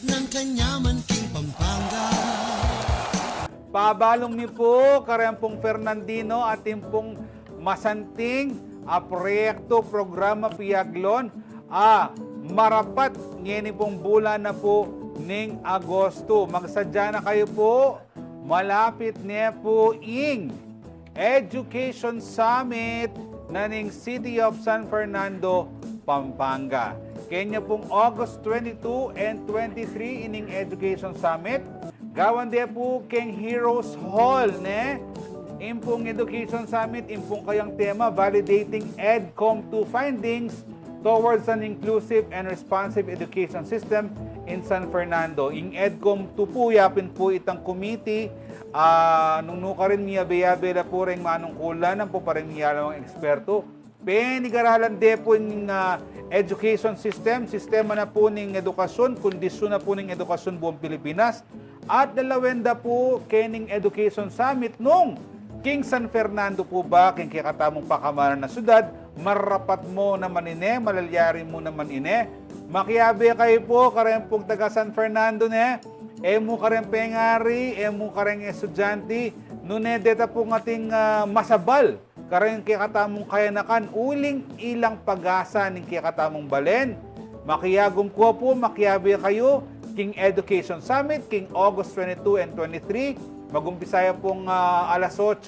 ng kanyaman king Pampanga. Pabalong ni po, Karempong Fernandino at pong masanting proyekto, programa piaglon, marapat ngeni pong bulan na po ning Agosto. Magsadya na kayo po, malapit niya po ing Education Summit na ning City of San Fernando, Pampanga. Kanya pong August 22 and 23 ining Education Summit. Gawan din po keng Heroes Hall, ne? Impong Education Summit, impong kayang tema, Validating EdCom 2 Findings Towards an Inclusive and Responsive Education System in San Fernando. In EdCom 2 po, yapin po itang committee. Nung nuka rin miyabe-yabe na po rin manungkulan, ang po parang miyalawang eksperto. Penigaralan din po yung education system, sistema na po ng edukasyon, kondisyon na po ng edukasyon buong Pilipinas. At dalawenda po kening Education Summit nung King San Fernando po ba, king kikatamong pakamaran na syudad, marapat mo naman ine, malalyari mo naman ine. Makiabe kayo po, karempong taga San Fernando ne, emu karempeng ari, emu kareng estudyante, nune deta po ating masabal, kareng kikatamong kayanakan, uling ilang pag-asa ng kikatamong balen. Makiyagom ko po, makiabe kayo, King Education Summit, King August 22 and 23. Mag-umpisaya pong alas 8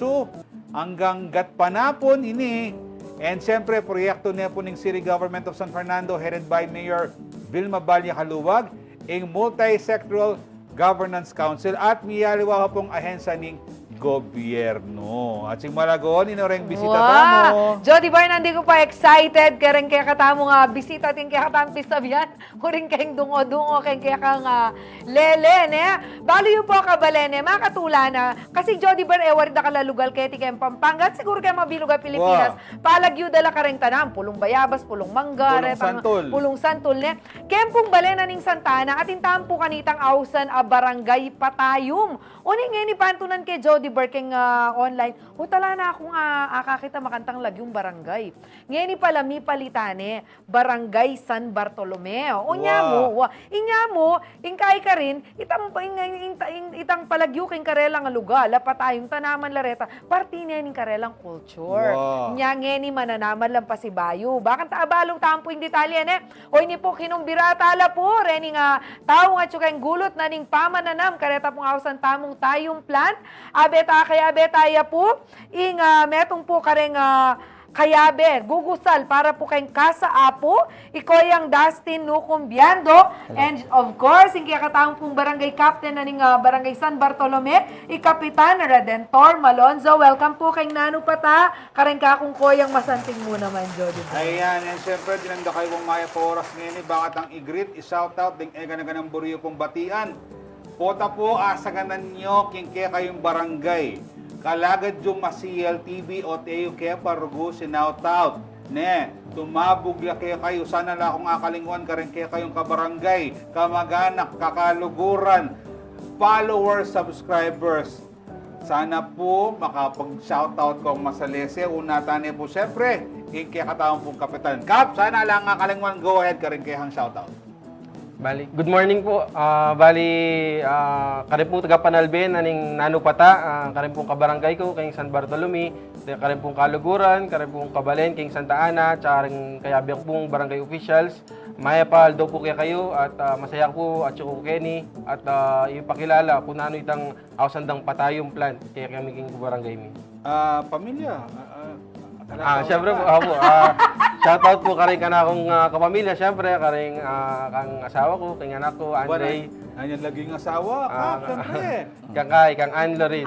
hanggang gatpanapon ini. And siyempre, proyekto niya po ng City Government of San Fernando headed by Mayor Vilma Balya Caluwag, ang Multi-Sectoral Governance Council at miyaliwa pong ahensya ng gobyerno. Atsing Malagu, inoreng bisita tamo. Jhoedie Bar, nandi ko pa excited. Kaya kaya katamo nga bisita ting kaya katamo pisabihan. Kuring kayong dungo-dungo, kaya kang lele, ne? Balo yung po kabalene, makatula na. Kasi Jhoedie Bar, ewarid na kalalugal kaya ti kayong Pampanga. At siguro kayo mabilog ang Pilipinas. Palagyo dala ka rin Tanam. Pulong Bayabas, Pulong Manggar, Pulong Santol, ne? Kempong balena ning Santana at intampo kanitang ausan a barangay Patayum. Uning nga ni pantunan kay Jhoedie Barking online, tala na akong akakita makantang lagyong barangay. Ngayon palami palitane, Barangay San Bartolome. Unya mo, ingkay ka rin, itang palagyo king karelang lugar, lapatayong tanaman lareta, parte niya ning karelang culture. Nya ngeni mananaman lang pasibayo. Bakang taabalong tampo yung detalye, ne? O ini po kinumbira tala po, reni nga tao nga tsukang gulot na ning pamananam, kareta pong ausan tamong tayong plan, abeta kaya betaya po, metong po kareng kayabe, gugusal para po kayong kasa apo, ikoyang Dustin Nucumbiando, and of course, yung kataong pong barangay captain na ning barangay San Bartolome, ikapitan Redentor Malonzo. Welcome po kayong Nanu pata, kareng kakong koyang masanting mo naman, Jhoedie. Ayan, and syempre, dinanda kayo kong maya po oras ngayon, bakit ang i-greet, i-shoutout, ding ganang buriyo pong batian. Pota po, asaganan nyo, kingke kayong barangay. Kalagad yung masiyal TV o tayo kaya parugo sinautout. Ne, tumabog la kayo, sana la akong akalinguan ka rin kaya kayong kabarangay, kamag-anak, kakaluguran, followers, subscribers. Sana po makapag-shoutout kong masalese. Una tani po siyempre, kaya kataong pong kapitan. Kap, sana lang akalinguan, go ahead ka rin kaya hang shoutout. Bali, good morning po. Kare pong taga Panalben, aning Nanu pata, kare pong kabarangay ko, kayong San Bartolome, kare pong Kaluguran, kare pong Kabalen, kayong Santa Ana, tsaka rin kayabiyak pong barangay officials. Maya pa, aldo po kaya kayo, at masaya po, at syo Kenny, at ipakilala kung ano itang ausandang Patayum plant, kaya kami king barangay mi. Pamilya, Siyempre po, shoutout po karing kanakong kapamilya, siyempre, karing kang asawa ko, kang anak ko, Andre. Nanyan laging asawa, siyempre. Kang Kai, kang Anlo rin.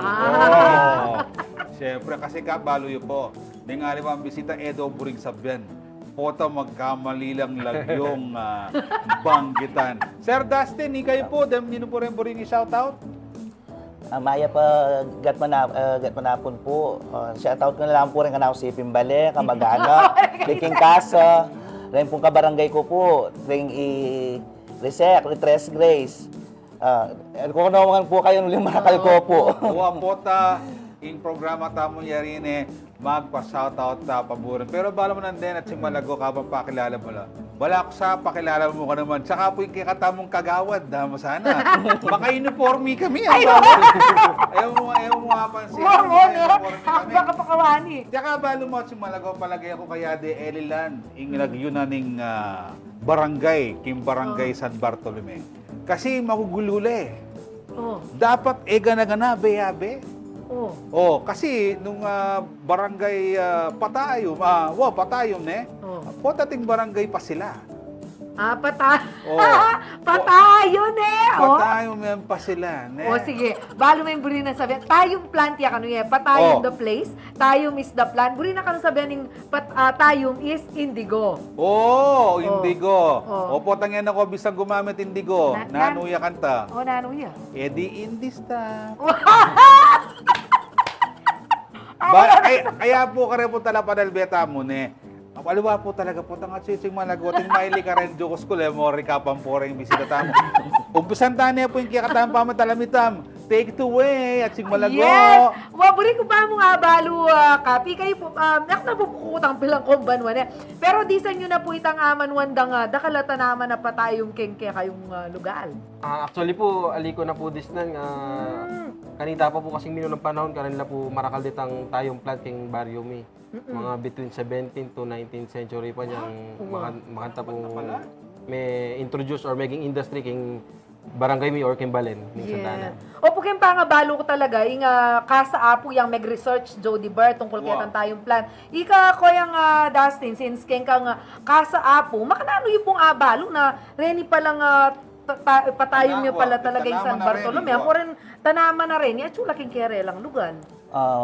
Siyempre, kasi kabalo yun po. Ningali mo ang bisita, Edo Buring Sabyan. Pota magkamali lang lagyong banggitan. Sir Dustin, ikay po, nino po rin buring i-shoutout? Maya pa gatmanapon po. Shoutout ko na lang po rin kanako si Pimbale, kamag-anak, Liking Kasa, rin pong kabarangay ko po, rin i-Resec, Tres Grace. Kung naman po kayo ng limanakal ko po. Pota, in programa tamo yarine, magpa-shoutout sa paboran. Pero bala mo nandun at si Malagu, kabang pakilala mo lang. balak sa pakilala mo ka naman. Tsaka po yung kikatamong kagawad, dama sana. Maka-uniforme kami. Ayaw mo mapansin. Oo, ne. Uniforme Ako kami. baka pakawani. Tsaka balo mo si Malagaw palagay ako kaya de Elilan, inglag yun na ning barangay, kim barangay San Bartolome. Kasi magugulule. Oh, Dapat gana-gana, beyabe. oh. Oh, kasi nung barangay Patayum, Patayum Oh. potating barangay pa sila. Oh. Patayon oh. Patayum yan pa sila, O sige, balo may buri na sabihan. Tayong plant ya kanu ye. Patayum Oh. the place. Tayum is the plant. Buri na kanu sabihan ning tayum is indigo. Oh, indigo. Oh. Opo, tangyan ako bisang gumamit indigo. Nanu Nanuya kanta. O nano ya. Edi indista. Ah, Kaya po kare po tala padalbeta mo ne. Aliwa po talaga po tanga Atsing Malagu ting maili ka rin jokos ko le mori ka pamporeng bisita tamo. Umpisan tane po yung kiyakatam pamatalamitam. Take it away Atsing Malagu. Yes! Waburi ko ba mo nga balo, kapi kayo po, nak na po pukutang pilang kumbanwan Pero di sa inyo na po itang aman wandang dakalata naman na patayong kengke kayong lugal. Actually po, aliko na po disnan. Kanita pa po kasing mino ng panahon, kanila po marakal ditang tayong plant king barrio mi. Mga between 17th to 19th century pa niyang makanta po may introduce or making industry king barangay mi or king balen ning Santana. Opo kayong pangabalo ko talaga, yung kasa apo yung mag-research Jhoedie Bar tungkol kaya tayong plan. Ika ko yung Dustin, since keng kang kasa apo, makanano yung pong abalo na reni palang patayong niya pala talaga yung San Bartolome. Ako rin tanaman na rin, yung chula king kere lang lugan.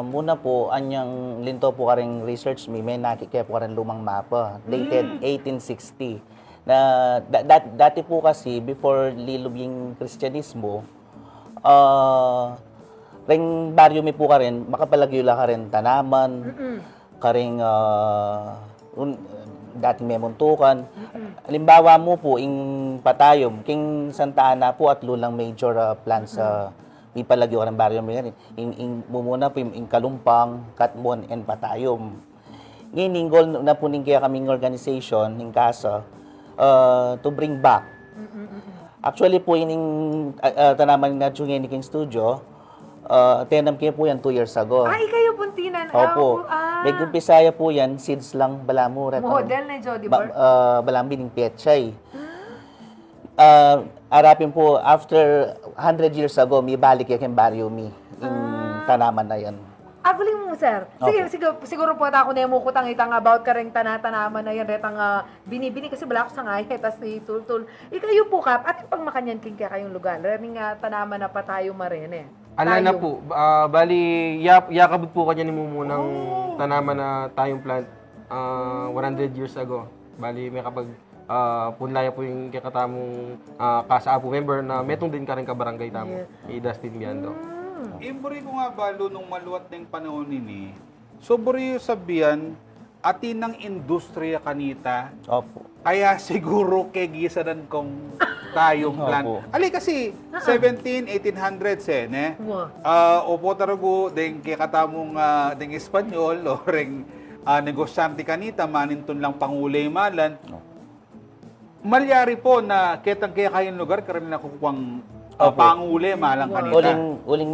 Muna po, anyang linto po karing research may nakikaya po karing lumang mapa, dated 1860. Na dati po kasi, before lilub yung Kristyanismo, ring baryo may po ka rin, makapalagyo ka rin tanaman, karing dating may muntukan. Halimbawa mo po, yung Patayum, king Santa Ana po at lulang major plants sa ipalagyo ka ng baryo mo yan. Mumuna po yung Kalumpang, Katmon, and Patayum. Ngayon, goal na po kaya kaming organization, ng KASA, to bring back. Actually po, yung tanaman nga yung king studio, tenam kayo po yan 2 years ago. Ay, kayo puntinan. Opo. May kumpisaya po yan, seeds lang balamurat. Model na Jhoedie Bar. Balambi ng Pietchay. Arapin po, after 100 years ago, may balik yung baryo mi. Yung tanaman na yan. Aguling mo, sir. Sige, siguro po ako na mo kutang itang about kareng tanatanaman na yan, retang binibini kasi bala ako sa ngay, tas ni Tultul. Ikayo po, Kap, ating pang makanyan king kaya kayong lugar. Rening tanaman na patayo marene. Ala na po, bali, yakabot po kanya ni Mumunang tanaman na tayong plant 100 years ago. Bali, may kapag punlaya po yung kakatamong kasa-apo member na metong din ka rin kabarangay tamo. I-Dustin Biando. Imburi ko nga balo nung maluwat ng panahon nini. Sobri sabihan atin ng industriya kanita. Opo. Kaya siguro kegisanan kong tayong plan. Opo. Ali kasi 1800s ne. Opo tarago ding kikatamong ding Espanyol o ring negosyante kanita maninton lang pangulay malan. Malyari po na ketang kaya kayong lugar karon na kukuwang panguli malang kanita. Uling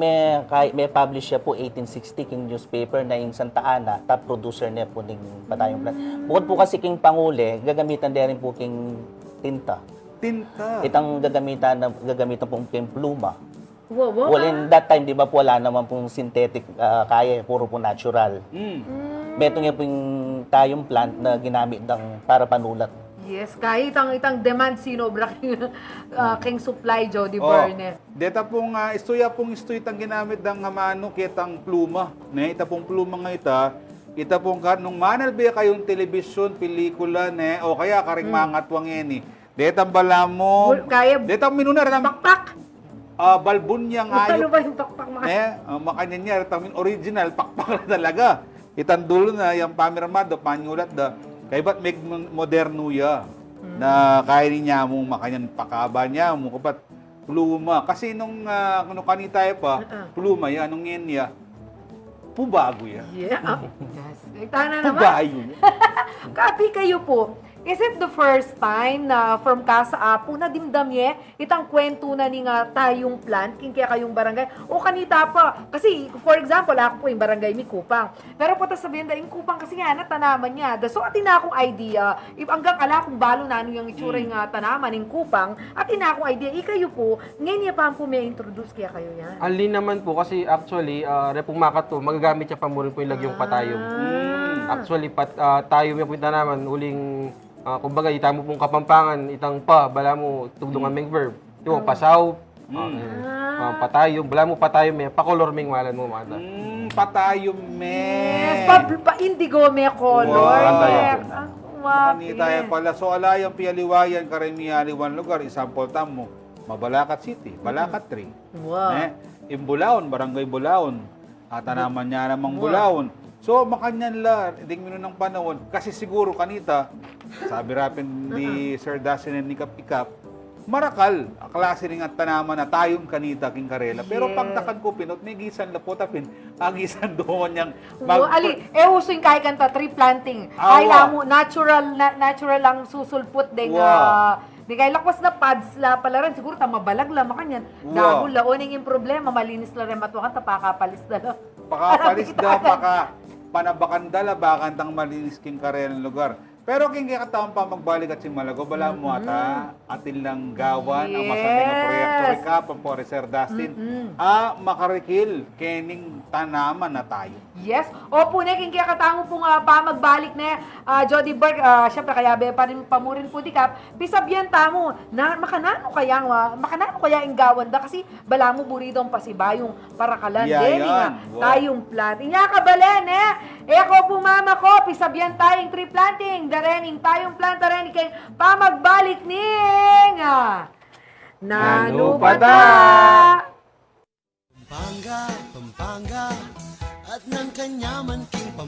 may publish siya po 1860 king newspaper na yung Santa Ana, top producer niya po ng Patayong plant. Bukod po kasi king panguli, gagamitan din rin po king tinta. Tinta. Itang gagamitan po king pluma. Wow. Well, in that time, di ba po wala naman pong synthetic kaya, puro po natural. Beto nga po yung tayong plant na ginamit para panulat. Yes, kahit itang demand sinobra king supply Jhoedie Bar ne. Deta pong istoy itang ginamit ng hamano kitang pluma. Ne, ita pong pluma nga ita pong nung manal ba kayong telebisyon, pelikula ne o kaya karing mga tuwang Deta bala mo. Kaya deta minuna rin pakpak. Balbon niya Ano ba yung pakpak mga? Makanya niya rin original pakpak na talaga. Itang dulo na yung pamirmado, panyulat da. Kaya ba't may moderno ya na kaya niya mong makanyan pakaba niya mo kapat pluma. Kasi nung kanita pa, pluma ya, nung yan ya, pubago ya. Yeah. Yes. Tana naman. Pubayo ya. Kapi kayo po. Is it the first time na from Casa Apo na dimdamye itang kwento na ni nga tayong plant king kaya kayong barangay o kanita pa kasi for example ako po yung barangay mi Kupang pero po ta sabihin da yung Kupang kasi nga na tanaman niya so atin na akong idea if hanggang ala kung balo na ano yung itsura yung tanaman ng Kupang atin na akong idea ikayo po ngayon niya pa po may introduce kaya kayo yan Alin naman po kasi actually, repong makat to, magagamit siya pa mo rin po yung lagyong patayom. Actually, tayom yung punta naman, huling, kumbaga, ita mo pong kapampangan, itang pa, bala mo, tugdungan ming verb. Yung pasaw, patayom, bala mo patayom, may pakolor ming walan mo, mata. Patayum, me. yes pa-indigo may color Wow. Wow. Tayo pala. So, alayang pialiwayan, karamihan lugar, example tamo, Mabalacat City, Balacat 3. Wow. Imbulaon, Barangay Bulaon. At naman niya namang Bulaon. So, makanyan la, hindi ng panahon. Kasi siguro kanita, sabi rapin ni Sir Dasin ni Kap-Ikap, marakal, klase rin at tanaman na tayong kanita king karela. Pero pagtakan ko pinot, may gisan la po tapin, agisan doon niyang Ali, uso yung kahit kanta, tree planting. Awa. Ay, mo, natural lang susulput din di kay lakwas na pads la pala rin. Siguro mabalag la makanyan. Dago la, oning yung problema, malinis la rin matukan, tapakapalis na lang. Pakapalis da, panabakandala, bakantang malinis king karela lugar. Pero king kataon pa magbalik at si Malago, bala mo ata, atin lang gawan, ang masating na proyekto recap, ang po Sir Dustin, makarikil, kening tanaman na tayo. Yes. Opo na, king kaya katango po nga pa magbalik na Jhoedie Berg, syempre kaya pa rin pamurin po di kap, bisabyan tamo, na makanano kaya yung gawan da, kasi bala mo buridong pasibayong parakalan, din nga, tayong plant. Inya ka balen, ako po mama ko, pisabyan tayong tree planting, darening tayong planta rin kay pamagbalik ning Nanu Pata! Pampanga at ng kanyaman king